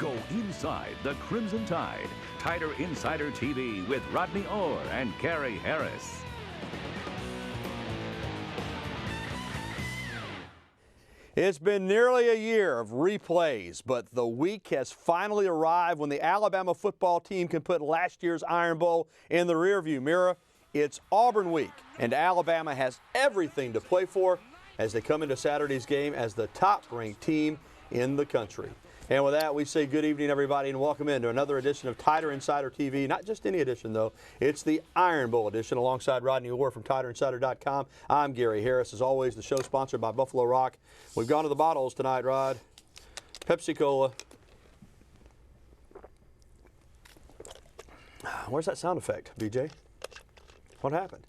Go inside the Crimson Tide. Tider Insider TV with Rodney Orr and Gary Harris. It's been nearly a year of replays, but the week has finally arrived when the Alabama football team can put last year's Iron Bowl in the rearview mirror. It's Auburn week, and Alabama has everything to play for as they come into Saturday's game as the top-ranked team in the country. And with that, we say good evening, everybody, and welcome into another edition of Tider Insider TV. Not just any edition, though. It's the Iron Bowl edition alongside Rodney Orr from TiderinsiderTV. I'm Gary Harris. As always, the show sponsored by Buffalo Rock. We've gone to the bottles tonight, Rod. Pepsi Cola. Where's that sound effect, BJ? What happened?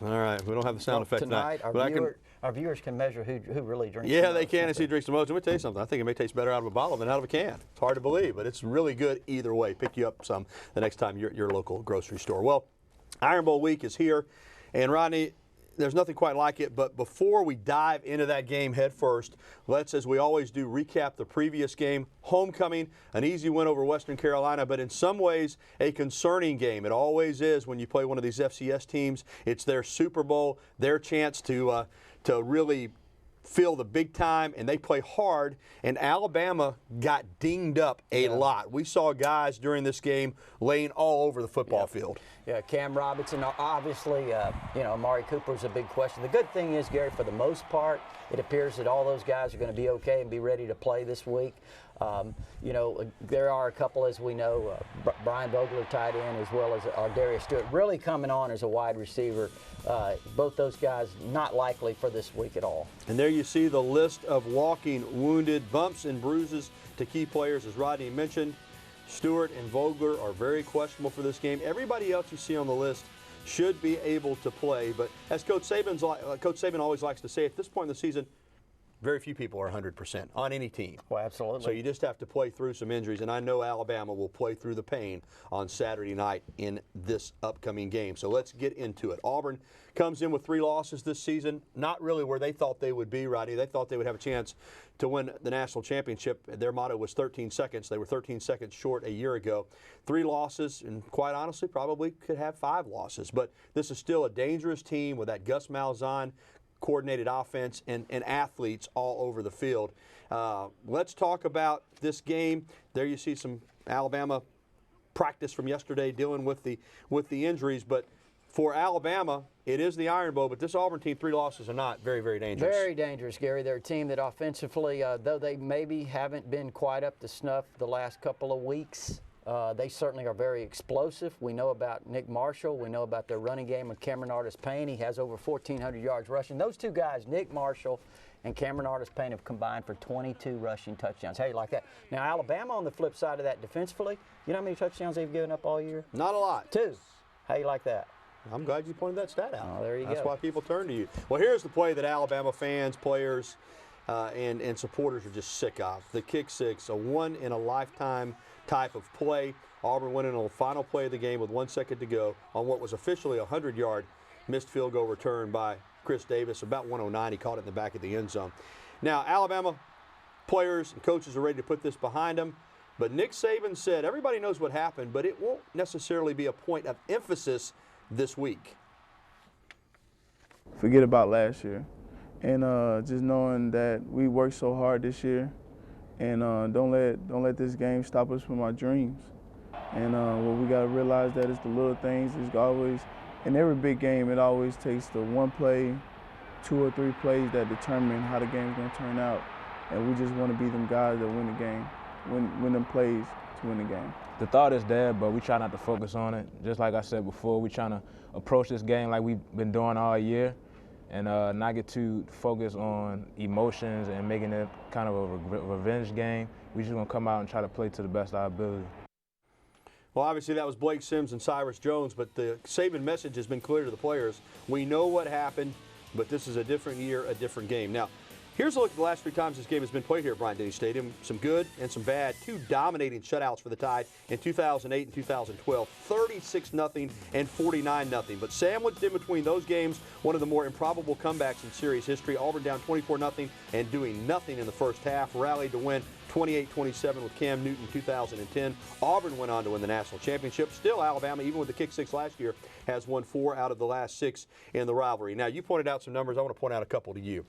All right, we don't have the sound effect tonight. Our viewers can measure who really drinks. Yeah, they can and see who drinks the most. Let me tell you something. I think it may taste better out of a bottle than out of a can. It's hard to believe, but it's really good either way. Pick you up some the next time you're at your local grocery store. Well, Iron Bowl week is here, and Rodney, there's nothing quite like it. But before we dive into that game head first, let's, as we always do, recap the previous game. Homecoming, an easy win over Western Carolina, but in some ways a concerning game. It always is when you play one of these FCS teams. It's their Super Bowl, their chance to really feel the big time, and they play hard, and Alabama got dinged up a lot. We saw guys during this game laying all over the football field. Yeah, Cam Robinson, obviously, Amari Cooper's a big question. The good thing is, Gary, for the most part, it appears that all those guys are going to be okay and be ready to play this week. There are a couple, as we know, Brian Vogler tight end, as well as Darius Stewart really coming on as a wide receiver. Both those guys not likely for this week at all. And there you see the list of walking wounded, bumps and bruises to key players, as Rodney mentioned. Stewart and Vogler are very questionable for this game. Everybody else you see on the list should be able to play, but as Coach Saban always likes to say, at this point in the season, very few people are 100% on any team. Well, absolutely. So you just have to play through some injuries, and I know Alabama will play through the pain on Saturday night in this upcoming game. So let's get into it. Auburn comes in with 3 losses this season, not really where they thought they would be, Rodney. They thought they would have a chance to win the national championship. Their motto was 13 seconds. They were 13 seconds short a year ago. 3 losses, and quite honestly, probably could have 5 losses. But this is still a dangerous team with that Gus Malzahn coordinated offense and athletes all over the field. Let's talk about this game. There you see some Alabama practice from yesterday dealing with the injuries, but for Alabama, it is the Iron Bowl, but this Auburn team, 3 losses are not very, very dangerous. Very dangerous, Gary. They're a team that offensively, though they maybe haven't been quite up to snuff the last couple of weeks, they certainly are very explosive. We know about Nick Marshall. We know about their running game with Cameron Artis-Payne. He has over 1,400 yards rushing. Those 2 guys, Nick Marshall and Cameron Artis-Payne, have combined for 22 rushing touchdowns. How do you like that? Now, Alabama on the flip side of that defensively, you know how many touchdowns they've given up all year? Not a lot. 2. How do you like that? I'm glad you pointed that stat out. Oh, there you go. That's why people turn to you. Well, here's the play that Alabama fans, players, and supporters are just sick of. The kick six, a one-in-a-lifetime type of play. Auburn went in on the final play of the game with 1 second to go on what was officially a 100-yard missed field goal return by Chris Davis. About 109, he caught it in the back of the end zone. Now, Alabama players and coaches are ready to put this behind them, but Nick Saban said everybody knows what happened, but it won't necessarily be a point of emphasis this week. Forget about last year, and just knowing that we worked so hard this year, and don't let this game stop us from our dreams. And what we gotta realize that it's the little things. It's always, in every big game, it always takes the one play, 2 or 3 plays that determine how the game's gonna turn out. And we just want to be them guys that win the game, win them plays to win the game. The thought is there, but we try not to focus on it. Just like I said before, we trying to approach this game like we've been doing all year, and not get too focused on emotions and making it kind of a revenge game. We just gonna come out and try to play to the best of our ability. Well, obviously that was Blake Sims and Cyrus Jones, but the Saban message has been clear to the players. We know what happened, but this is a different year, a different game. Now, Here's a look at the last 3 times this game has been played here at Bryant-Denny Stadium. Some good and some bad. 2 dominating shutouts for the Tide in 2008 and 2012. 36-0 and 49-0. But sandwiched in between those games, one of the more improbable comebacks in series history. Auburn down 24-0 and doing nothing in the first half. Rallied to win 28-27 with Cam Newton in 2010. Auburn went on to win the national championship. Still, Alabama, even with the kick 6 last year, has won 4 out of the last 6 in the rivalry. Now, you pointed out some numbers. I want to point out a couple to you.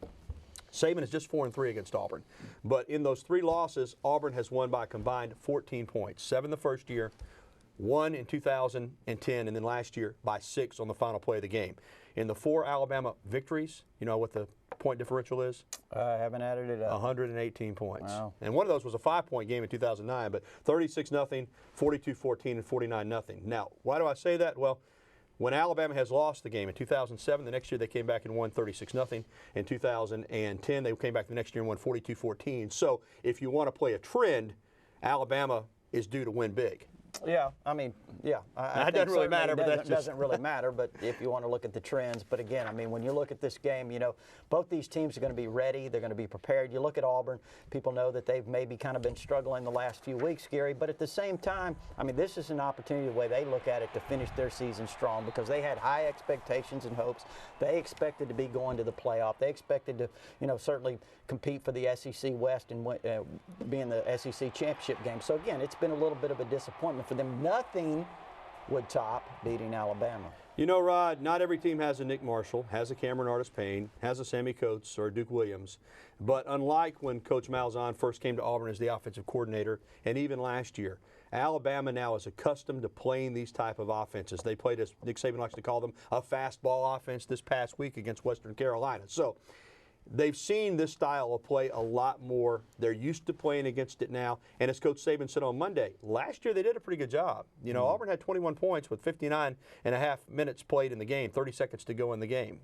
Saban is just 4-3 against Auburn. But in those 3 losses, Auburn has won by a combined 14 points. 7 the first year, 1 in 2010, and then last year by 6 on the final play of the game. In the 4 Alabama victories, you know what the point differential is? I haven't added it up. 118 points. Wow. And one of those was a 5-point game in 2009, but 36-0, 42-14, and 49-0. Now, why do I say that? Well, when Alabama has lost the game in 2007, the next year they came back and won 36-0. In 2010, they came back the next year and won 42-14. So if you want to play a trend, Alabama is due to win big. Yeah, I mean, yeah. That doesn't really matter, but that doesn't really matter. But if you want to look at the trends, but again, I mean, when you look at this game, you know, both these teams are going to be ready. They're going to be prepared. You look at Auburn. People know that they've maybe kind of been struggling the last few weeks, Gary. But at the same time, I mean, this is an opportunity, the way they look at it, to finish their season strong because they had high expectations and hopes. They expected to be going to the playoff. They expected to, you know, certainly compete for the SEC West and be in the SEC championship game. So again, it's been a little bit of a disappointment for them. Nothing would top beating Alabama. You know, Rod, not every team has a Nick Marshall, has a Cameron Artis-Payne, has a Sammy Coates or a Duke Williams. But unlike when Coach Malzahn first came to Auburn as the offensive coordinator, and even last year, Alabama now is accustomed to playing these type of offenses. They played, as Nick Saban likes to call them, a fastball offense this past week against Western Carolina. So they've seen this style of play a lot more. They're used to playing against it now. And as Coach Saban said on Monday, last year they did a pretty good job. You know, Auburn had 21 points with 59.5 minutes played in the game, 30 seconds to go in the game.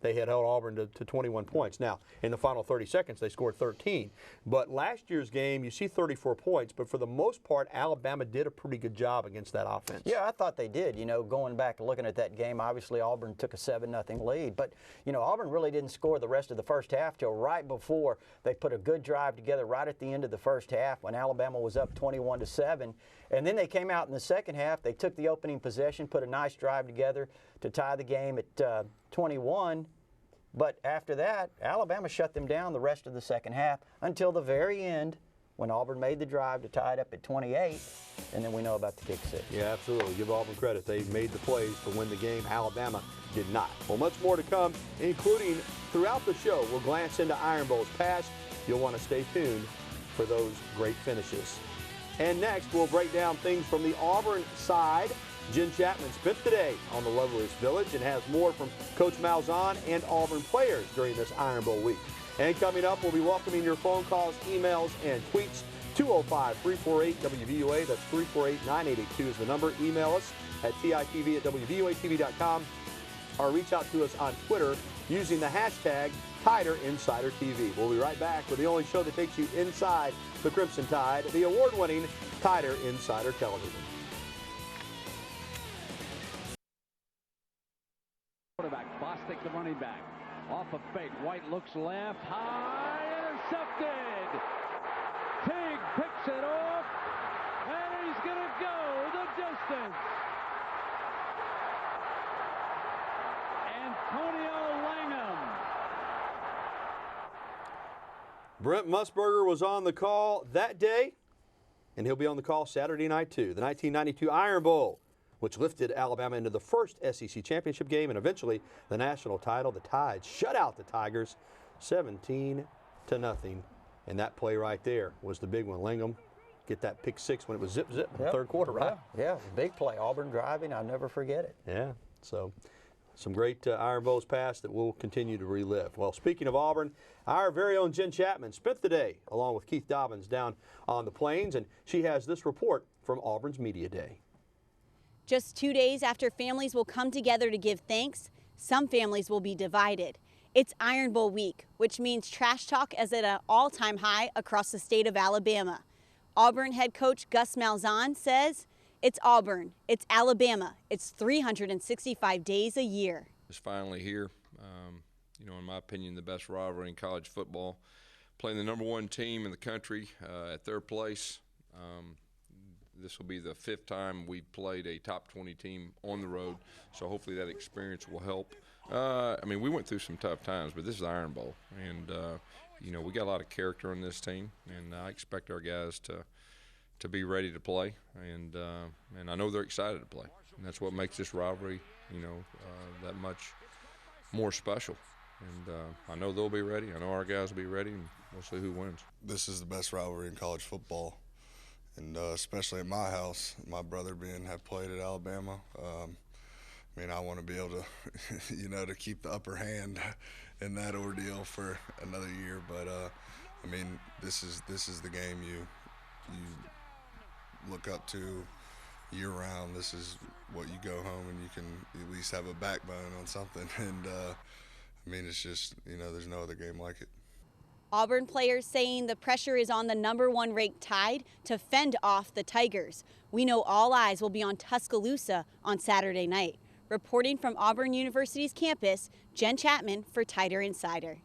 They had held Auburn to 21 points. Now, in the final 30 seconds, they scored 13. But last year's game, you see 34 points. But for the most part, Alabama did a pretty good job against that offense. Yeah, I thought they did. You know, going back and looking at that game, obviously Auburn took a 7-0 lead. But, you know, Auburn really didn't score the rest of the first half till right before they put a good drive together right at the end of the first half when Alabama was up 21-7. And then they came out in the second half. They took the opening possession, put a nice drive together to tie the game at 21. But after that, Alabama shut them down the rest of the second half until the very end when Auburn made the drive to tie it up at 28, and then we know about the kick 6. Yeah, absolutely. Give Auburn credit. They made the plays to win the game. Alabama did not. Well, much more to come, including throughout the show. We'll glance into Iron Bowl's past. You'll want to stay tuned for those great finishes. And next, we'll break down things from the Auburn side. Jen Chapman spent the day on the loveliest village and has more from Coach Malzahn and Auburn players during this Iron Bowl week. And coming up, we'll be welcoming your phone calls, emails, and tweets. 205-348-WVUA. That's 348-9882 is the number. Email us at TITV@WVUATV.com or reach out to us on Twitter using the hashtag TiderinsiderTV. We'll be right back with the only show that takes you inside the Crimson Tide, the award-winning Tider Insider Television. Quarterback, Bostic the running back. Off a fake, White looks left, high, intercepted. Teague picks it off, and he's going to go the distance. Antonio Langham. Brent Musburger was on the call that day, and he'll be on the call Saturday night too. The 1992 Iron Bowl, which lifted Alabama into the first SEC championship game and eventually the national title. The Tide shut out the Tigers 17-0. And that play right there was the big one. Langham get that pick 6 when it was zip in the third quarter, right? Yeah, big play. Auburn driving. I'll never forget it. Yeah, so some great Iron Bowls past that we'll continue to relive. Well, speaking of Auburn, our very own Jen Chapman spent the day along with Keith Dobbins down on the plains, and she has this report from Auburn's Media Day. Just 2 days after families will come together to give thanks, some families will be divided. It's Iron Bowl week, which means trash talk is at an all-time high across the state of Alabama. Auburn head coach Gus Malzahn says, it's Auburn, it's Alabama, it's 365 days a year. It's finally here. you know, in my opinion, the best rivalry in college football. Playing the #1 team in the country at their place. This will be the 5th time we've played a top 20 team on the road, so hopefully that experience will help. I mean, we went through some tough times, but this is the Iron Bowl, and you know, we got a lot of character on this team, and I expect our guys to be ready to play, and I know they're excited to play, and that's what makes this rivalry, you know, that much more special. And I know they'll be ready. I know our guys will be ready, and we'll see who wins. This is the best rivalry in college football, and especially at my house, my brother have played at Alabama. I mean, I want to be able to, you know, to keep the upper hand in that ordeal for another year. But I mean, this is the game you look up to year round. This is what you go home and you can at least have a backbone on something. And I mean, it's just, you know, there's no other game like it. Auburn players saying the pressure is on the #1 ranked Tide to fend off the Tigers. We know all eyes will be on Tuscaloosa on Saturday night. Reporting from Auburn University's campus, Jen Chapman for Tider Insider.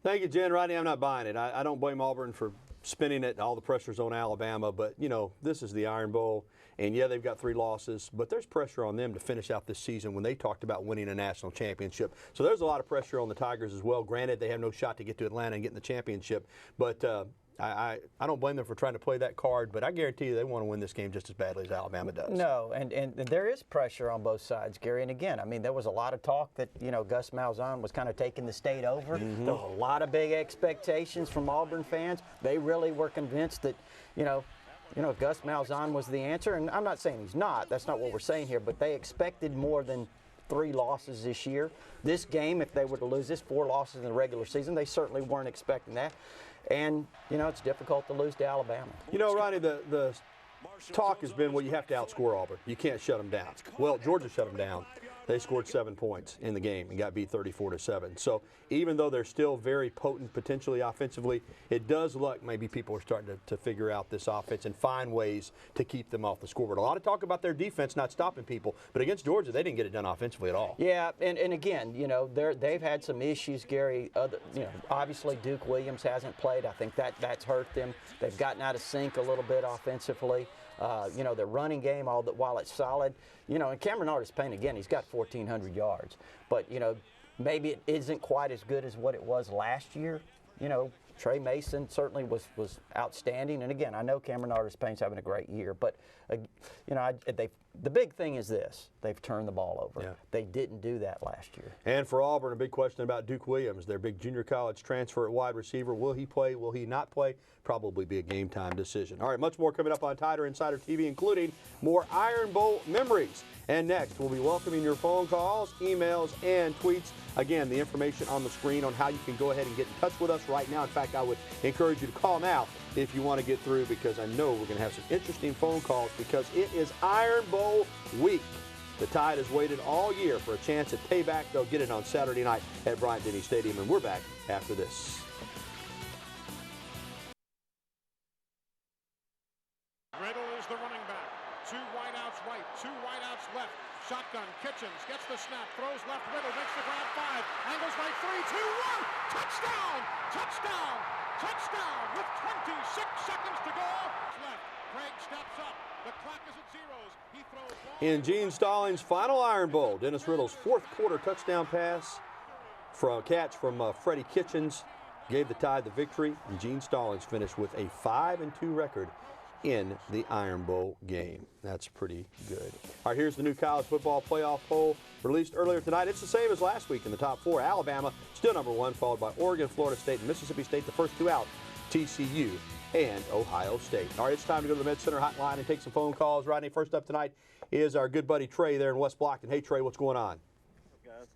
Thank you, Jen. Rodney, I'm not buying it. I don't blame Auburn for spinning it. All the pressure's on Alabama, but, you know, this is the Iron Bowl, and, yeah, they've got 3 losses, but there's pressure on them to finish out this season when they talked about winning a national championship. So there's a lot of pressure on the Tigers as well. Granted, they have no shot to get to Atlanta and get in the championship, but I don't blame them for trying to play that card, but I guarantee you they want to win this game just as badly as Alabama does. No, and there is pressure on both sides, Gary. And again, I mean, there was a lot of talk that, you know, Gus Malzahn was kind of taking the state over. There was a lot of big expectations from Auburn fans. They really were convinced that, you know, Gus Malzahn was the answer. And I'm not saying he's not. That's not what we're saying here. But they expected more than 3 losses this year. This game, if they were to lose this, 4 losses in the regular season, they certainly weren't expecting that. And, you know, it's difficult to lose to Alabama. You know, Ronnie, the talk has been, well, you have to outscore Auburn. You can't shut them down. Well, Georgia shut them down. They scored 7 points in the game and got beat 34-7. So even though they're still very potent potentially offensively, it does look maybe people are starting to figure out this offense and find ways to keep them off the scoreboard. A lot of talk about their defense not stopping people, but against Georgia, they didn't get it done offensively at all. Yeah, and again, you know, they've had some issues, Gary. You know, obviously Duke Williams hasn't played. I think that's hurt them. They've gotten out of sync a little bit offensively. You know, their running game, while it's solid, you know, and Cameron Artis-Payne, again, he's got 1,400 yards. But, you know, maybe it isn't quite as good as what it was last year. You know, Trey Mason certainly was outstanding. And, again, I know Cameron Artis-Payne's having a great year. But, you know, the big thing is this. They've turned the ball over. Yeah. They didn't do that last year. And for Auburn, a big question about Duke Williams, their big junior college transfer at wide receiver. Will he play? Will he not play? Probably be a game-time decision. All right, much more coming up on Tider Insider TV, including more Iron Bowl memories. And next, we'll be welcoming your phone calls, emails, and tweets. Again, the information on the screen on how you can go ahead and get in touch with us right now. In fact, I would encourage you to call now if you want to get through, because I know we're going to have some interesting phone calls because it is Iron Bowl week. The Tide has waited all year for a chance at payback. They'll get it on Saturday night at Bryant-Denny Stadium, and we're back after this. Riddle is the running back. 2 wideouts right, 2 wideouts left. Shotgun, Kitchens gets the snap, throws left, Riddle makes the grab 5, angles right, 3, 2, 1, touchdown, touchdown, touchdown with 26 seconds to go. Left, Craig steps up, the clock is at zeros. He throws ball. In Gene Stallings' final Iron Bowl, Dennis Riddle's 4th quarter touchdown pass from a catch from Freddie Kitchens gave the Tide the victory, and Gene Stallings finished with a 5-2 record in the Iron Bowl game. That's pretty good. All right, here's the new college football playoff poll released earlier tonight. It's the same as last week in the top 4. Alabama still #1, followed by Oregon, Florida State, and Mississippi State. The first 2 out, TCU and Ohio State. All right, it's time to go to the Med Center hotline and take some phone calls. Rodney, first up tonight is our good buddy Trey there in West Blockton. Hey, Trey, what's going on? Guys,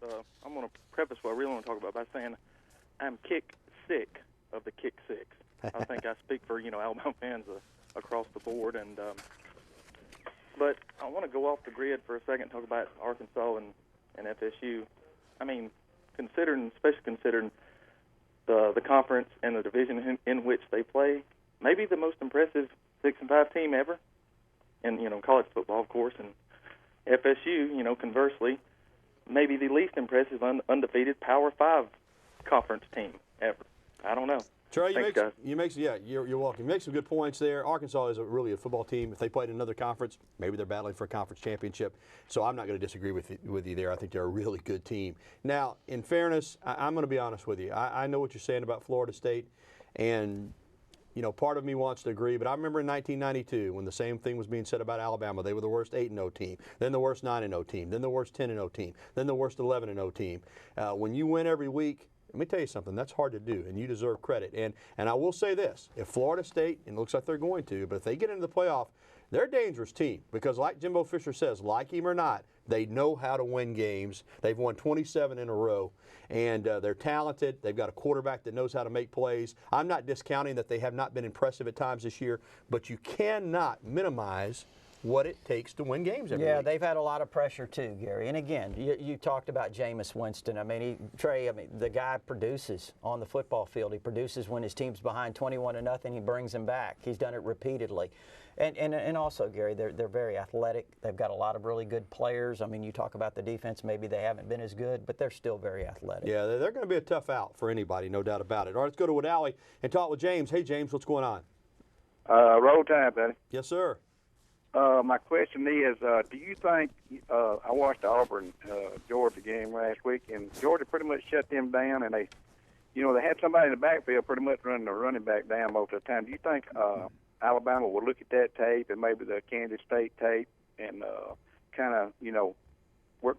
I'm going to preface what I really want to talk about by saying I'm kick sick of the kick six. I think I speak for, you know, Alabama fans across the board. And but I want to go off the grid for a second and talk about Arkansas and FSU. I mean, especially considering the conference and the division in which they play, maybe the most impressive 6-5 team ever, and, you know, college football, of course. And FSU, you know, conversely, maybe the least impressive undefeated Power 5 conference team ever. I don't know. Trey, Thanks, guys. You're welcome. You make some good points there. Arkansas is really a football team. If they played in another conference, maybe they're battling for a conference championship. So I'm not going to disagree with you there. I think they're a really good team. Now, in fairness, I'm going to be honest with you. I know what you're saying about Florida State, and part of me wants to agree, but I remember in 1992 when the same thing was being said about Alabama. They were the worst 8-0 team, then the worst 9-0 team, then the worst 10-0 team, then the worst 11-0 team. When you win every week, let me tell you something, that's hard to do, and you deserve credit. And I will say this, if Florida State, and it looks like they're going to, but if they get into the playoff, they're a dangerous team because like Jimbo Fisher says, like him or not, they know how to win games. They've won 27 in a row, and they're talented. They've got a quarterback that knows how to make plays. I'm not discounting that they have not been impressive at times this year, but you cannot minimize what it takes to win games every week. They've had a lot of pressure too, Gary. And again, you talked about Jameis Winston. Trey, the guy produces on the football field. He produces when his team's behind 21-0. He brings them back. He's done it repeatedly. And also, Gary, they're very athletic. They've got a lot of really good players. You talk about the defense. Maybe they haven't been as good, but they're still very athletic. Yeah, they're going to be a tough out for anybody, no doubt about it. All right, let's go to Wood Alley and talk with James. Hey, James, what's going on? Roll time, buddy. Yes, sir. My question is, do you think, I watched the Auburn Georgia game last week, and Georgia pretty much shut them down, and they had somebody in the backfield pretty much running the running back down most of the time. Do you think Alabama will look at that tape and maybe the Kansas State tape and kind of,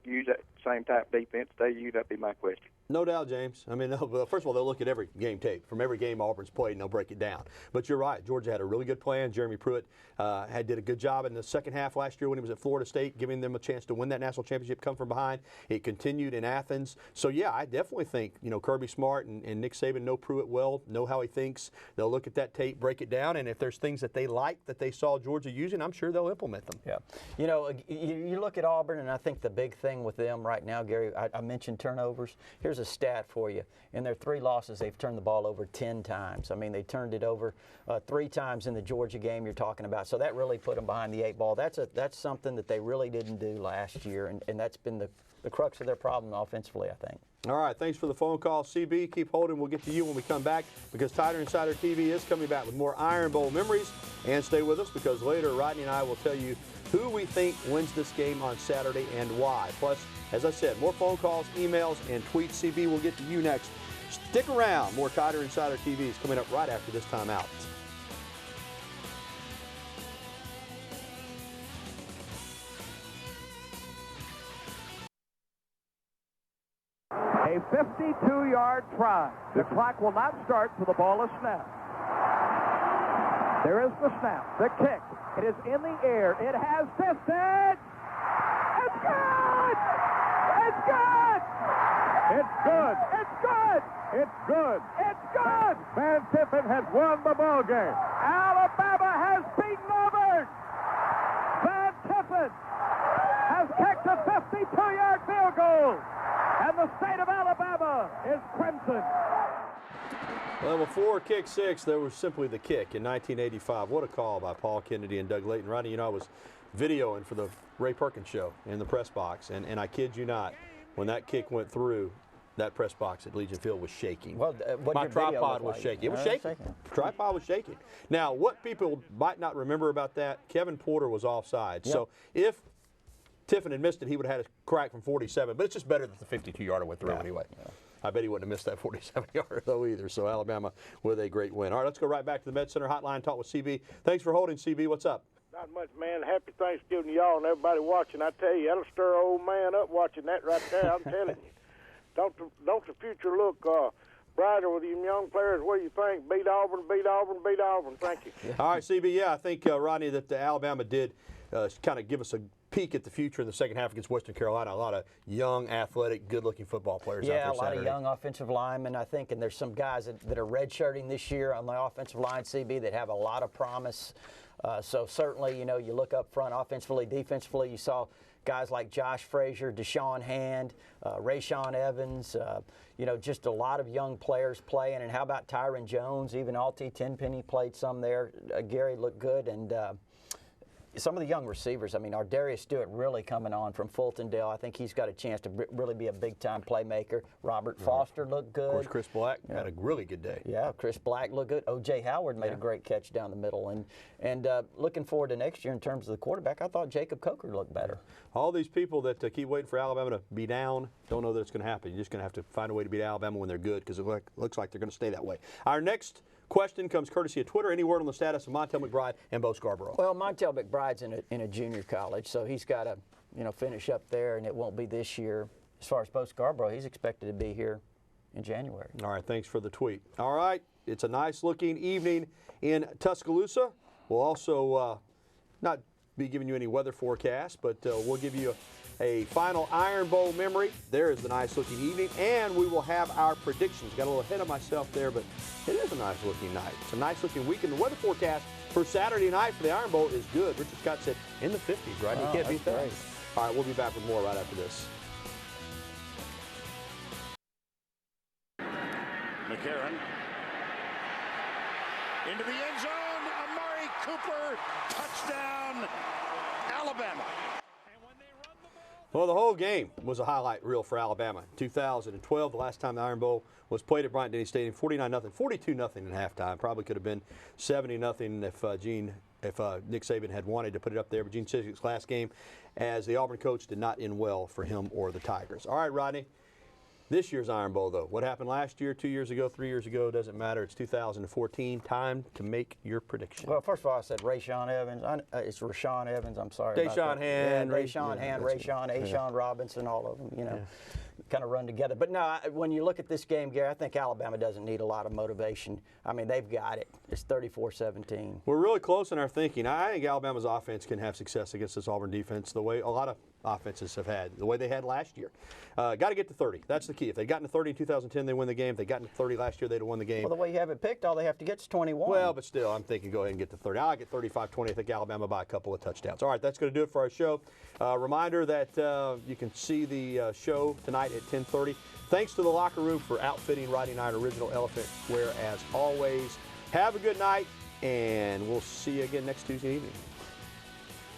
use that same type of defense they use? That'd be my question. No doubt, James. First of all, they'll look at every game tape from every game Auburn's played, and they'll break it down. But you're right. Georgia had a really good plan. Jeremy Pruitt did a good job in the second half last year when he was at Florida State, giving them a chance to win that national championship, come from behind. It continued in Athens. So, yeah, I definitely think, Kirby Smart and Nick Saban know Pruitt well, know how he thinks. They'll look at that tape, break it down, and if there's things that they like that they saw Georgia using, I'm sure they'll implement them. Yeah. You look at Auburn, and I think the big thing with them right now, Gary, I mentioned turnovers. Here's a stat for you. In their 3 losses, they've turned the ball over 10 times. They turned it over 3 times in the Georgia game you're talking about. So that really put them behind the 8 ball. That's something that they really didn't do last year, and that's been the crux of their problem offensively, I think. All right, thanks for the phone call, CB. Keep holding. We'll get to you when we come back because Tider Insider TV is coming back with more Iron Bowl memories. And stay with us because later Rodney and I will tell you who we think wins this game on Saturday and why. Plus, as I said, more phone calls, emails, and tweets. CB will get to you next. Stick around. More Tider Insider TV is coming up right after this time out. A 52-yard try. The clock will not start till the ball is snapped. There is the snap, the kick. It is in the air. It has distance. It's good! It's good! It's good! It's good! It's good! It's good! Van Tiffin has won the ball game. Alabama has beaten Auburn. Van Tiffin has kicked a 52-yard field goal. And the state of Alabama is crimson. Well, before kick 6, there was simply the kick in 1985. What a call by Paul Kennedy and Doug Layton. Rodney, I was videoing for the Ray Perkins show in the press box, and I kid you not, when that kick went through, that press box at Legion Field was shaking. Well, my tripod was shaking. It was shaking. Tripod was shaking. Now, what people might not remember about that, Kevin Porter was offside. Yep. So if Tiffin had missed it, he would have had a crack from 47, but it's just better that the 52-yarder went through anyway. Yeah. I bet he wouldn't have missed that 47-yarder, though, either. So Alabama with a great win. All right, let's go right back to the Med Center hotline, talk with CB. Thanks for holding, CB. What's up? Not much, man. Happy Thanksgiving to y'all and everybody watching. I tell you, that'll stir old man up watching that right there. I'm telling you. Don't the future look brighter with you young players? What do you think? Beat Auburn, beat Auburn, beat Auburn. Thank you. All right, CB, yeah, I think, Rodney, that Alabama did kind of give us a peek at the future in the second half against Western Carolina. A lot of young, athletic, good-looking football players out there Saturday. Yeah, a lot of young offensive linemen, I think, and there's some guys that are redshirting this year on the offensive line, CB, that have a lot of promise. So certainly, you look up front offensively, defensively, you saw guys like Josh Frazier, Deshaun Hand, Rayshawn Evans, just a lot of young players playing. And how about Tyron Jones? Even Alti Tenpenny played some there. Gary looked good. And some of the young receivers, I mean, Darius Stewart really coming on from Fultondale. I think he's got a chance to really be a big-time playmaker. Robert Foster looked good. Of course, Chris Black had a really good day. Yeah, Chris Black looked good. O.J. Howard made a great catch down the middle. And looking forward to next year in terms of the quarterback, I thought Jacob Coker looked better. All these people that keep waiting for Alabama to be down don't know that it's going to happen. You're just going to have to find a way to beat Alabama when they're good, because it looks like they're going to stay that way. Our next question comes courtesy of Twitter. Any word on the status of Montel McBride and Bo Scarborough? Well, Montel McBride's in a junior college, so he's got to finish up there, and it won't be this year. As far as Bo Scarborough, he's expected to be here in January. All right, thanks for the tweet. All right, it's a nice-looking evening in Tuscaloosa. We'll also not be giving you any weather forecast, but we'll give you a final Iron Bowl memory. There is the nice-looking evening, and we will have our predictions. Got a little ahead of myself there, but it is a nice-looking night. It's a nice-looking weekend. The weather forecast for Saturday night for the Iron Bowl is good. Richard Scott said in the 50s, right? You can't beat that. Great. All right, we'll be back with more right after this. McCarron into the end zone. Amari Cooper, touchdown, Alabama. Well, the whole game was a highlight reel for Alabama. 2012, the last time the Iron Bowl was played at Bryant-Denny Stadium, 49-0, 42-0 in halftime. Probably could have been 70-0 if Nick Saban had wanted to put it up there. But Gene Chiswick's last game as the Auburn coach did not end well for him or the Tigers. All right, Rodney. This year's Iron Bowl, though. What happened last year, 2 years ago, 3 years ago, doesn't matter. It's 2014. Time to make your prediction. Well, first of all, I said Rashawn Evans. It's Rashawn Evans. I'm sorry. Deshaun Hand. Rashawn Hand, Rashawn, Ashawn Robinson, all of them, kind of run together. But no, when you look at this game, Gary, I think Alabama doesn't need a lot of motivation. I mean, they've got it. It's 34-17. We're really close in our thinking. I think Alabama's offense can have success against this Auburn defense the way a lot of offenses have had, the way they had last year. Got to get to 30. That's the key. If they'd gotten to 30 in 2010, they win the game. If they'd gotten to 30 last year, they'd have won the game. Well, the way you have it picked, all they have to get is 21. Well, but still, I'm thinking go ahead and get to 30. I'll get 35-20. I think Alabama by a couple of touchdowns. All right, that's going to do it for our show. Reminder that you can see the show tonight at 10:30. Thanks to the Locker Room for outfitting Rodney and I in original elephant wear as always. Have a good night, and we'll see you again next Tuesday evening.